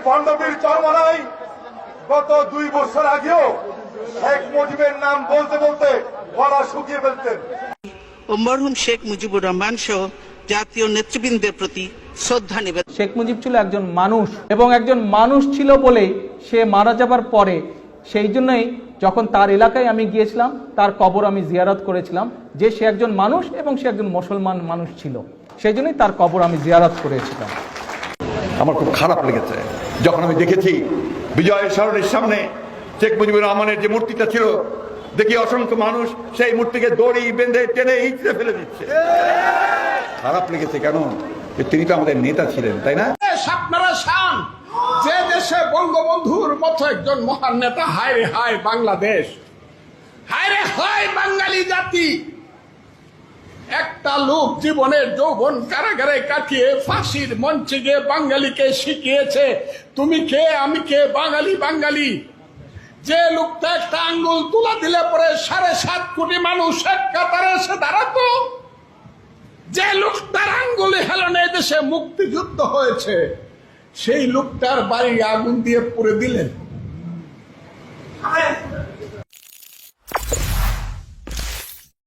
পাণ্ডবীর চরমনাই গত 2 বছর আগেও শেখ মুজিবের নাম বলতে বলতে গলা শুকিয়ে ফেলতেন। মরহুম শেখ মুজিবুর রহমান সহ জাতীয় নেতৃবৃন্দের প্রতি শ্রদ্ধা নিবেদন। শেখ মুজিব ছিল একজন মানুষ এবং একজন মানুষ ছিল বলেই সে মারা যাবার পরে সেই জন্যই যখন তার এলাকায় আমি গিয়েছিলাম তার কবর আমি জিয়ারত করেছিলাম যে সে একজন মানুষ এবং সে একজন মুসলমান মানুষ ছিল, সেই জন্যই তার কবর আমি জিয়ারত করেছিলাম। আমার খুব খারাপ লেগেছে যখন আমি দেখেছি বিজয়ের স্মরণের সামনে শেখ মুজিবুর রহমানের যে মূর্তিটা ছিল, দেখি অসংখ্য মানুষ সেই মূর্তিকে দড়ি বেঁধে টেনে হিঁচড়ে ফেলে দিচ্ছে। খারাপ লেগেছে কেন? তিনি তো আমাদের নেতা ছিলেন, তাই না? আপনারা শান যে দেশে বঙ্গবন্ধুর মতো একজন মহান নেতা, হায় রে হায় বাংলাদেশ, হায় রে হায় বাঙালি জাতি। একটা লোক জীবনের যৌবন কারাগারে কাটিয়ে ফাঁসির মঞ্চে গিয়ে বাঙালিকে শিখিয়েছে তুমি কে আমি কে, বাঙালি বাঙালি। যে লোকটা একটা আঙ্গুল তুলা দিলে পরে 7.5 কোটি মানুষ এক কাতারে এসে দাঁড়াতো, যে লোকটার আঙ্গুলে হেলনে দেশে মুক্তিযুদ্ধ হয়েছে, সেই লোকটার বাড়ি আগুন দিয়ে পুড়ে দিলেন।